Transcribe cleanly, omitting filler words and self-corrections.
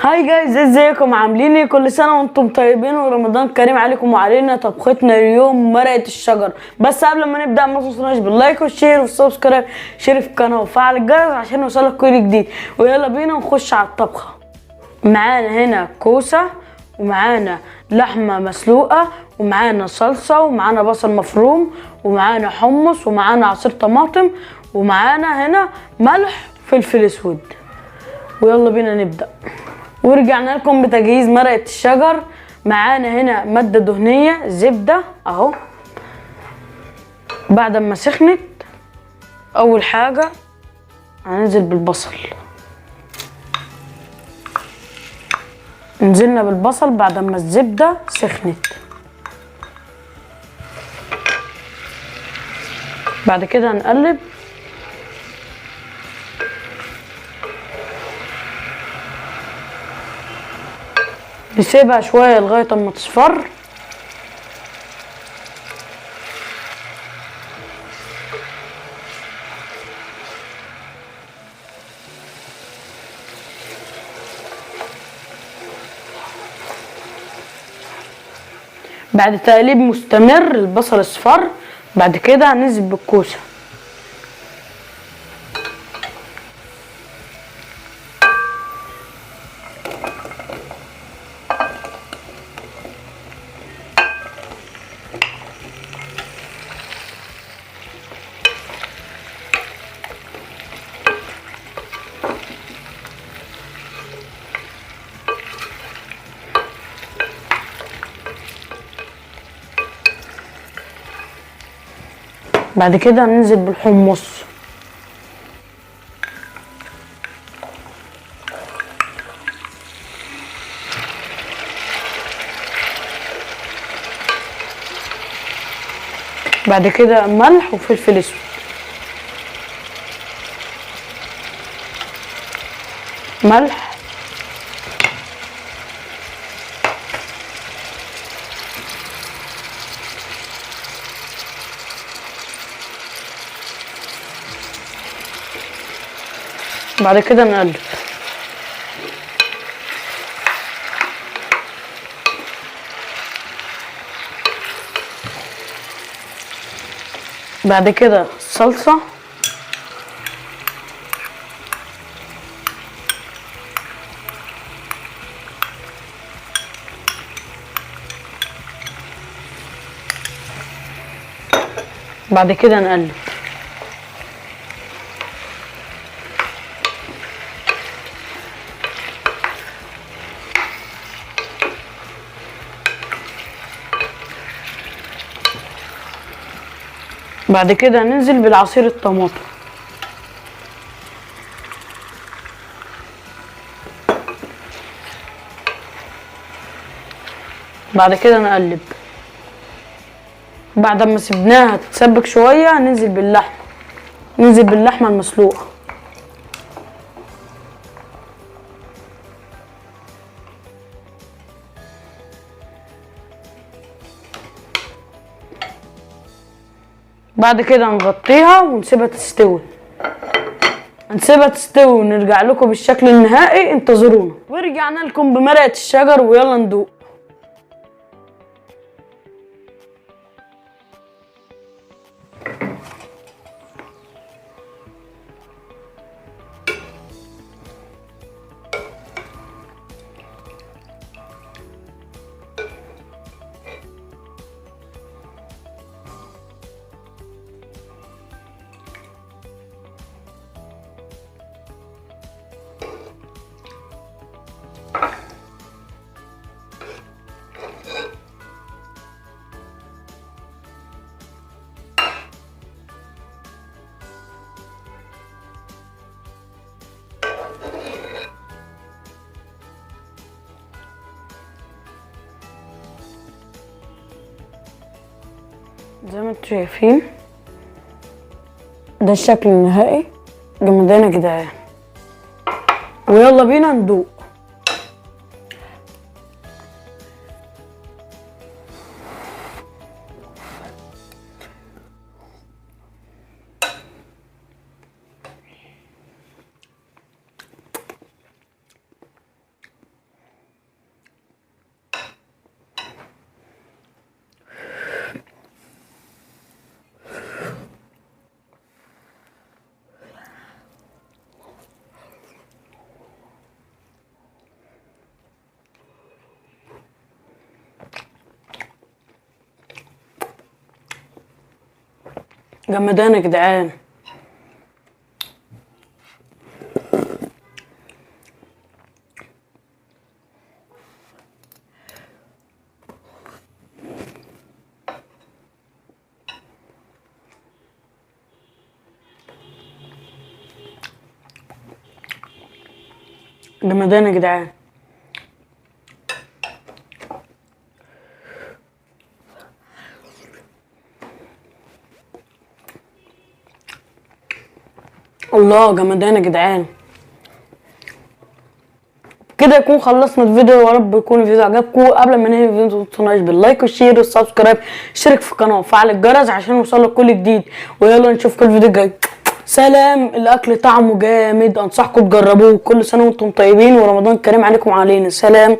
هاي جايز، ازيكم عاملين ايه؟ كل سنه وانتم طيبين ورمضان كريم عليكم وعلينا. طبختنا اليوم مرقه الشجر. بس قبل ما نبدا ما تنسوناش باللايك والشير والسبسكرايب، شارك في القناه وفعل الجرس عشان يوصلك كل جديد. ويلا بينا نخش على الطبخه. معانا هنا كوسه، ومعانا لحمه مسلوقه، ومعانا صلصه، ومعانا بصل مفروم، ومعانا حمص، ومعانا عصير طماطم، ومعانا هنا ملح فلفل اسود. ويلا بينا نبدا. ورجعنا لكم بتجهيز مرقه الشجر. معانا هنا ماده دهنيه زبده اهو. بعد ما سخنت اول حاجه هننزل بالبصل. نزلنا بالبصل بعد ما الزبده سخنت. بعد كده هنقلب. نسيبها شويه لغايه اما تصفر. بعد تقليب مستمر البصل اصفر. بعد كده هننزل بالكوسه. بعد كده هننزل بالحمص. بعد كده ملح وفلفل اسود. ملح بعد كده نقلب. بعد كده الصلصة. بعد كده نقلب. بعد كده ننزل بالعصير الطماطم. بعد كده نقلب. بعد ما سيبناها تتسبك شويه ننزل باللحمه. ننزل باللحمه المسلوقه. بعد كده نغطيها ونسيبها تستوي. هنسيبها تستوي ونرجع لكم بالشكل النهائي. انتظرونا. ورجعنا لكم بمرقه الشجر ويلا ندوق. زي ما انتم شايفين ده الشكل النهائي. جمدان يا جدعان. ويلا بينا ندوق. جمدان يا جدعان. جمدان يا جدعان. الله جمدان يا جدعان. كده يكون خلصنا الفيديو، يا رب يكون الفيديو عجبكم. قبل ما ننهي الفيديو متنسوناش باللايك والشير والسبسكرايب، اشترك في القناه وفعل الجرس عشان يوصلك كل جديد. ويلا نشوفكم الفيديو الجاي. سلام. الاكل طعمه جامد، انصحكم تجربوه. كل سنه وانتم طيبين ورمضان كريم عليكم وعلينا. سلام.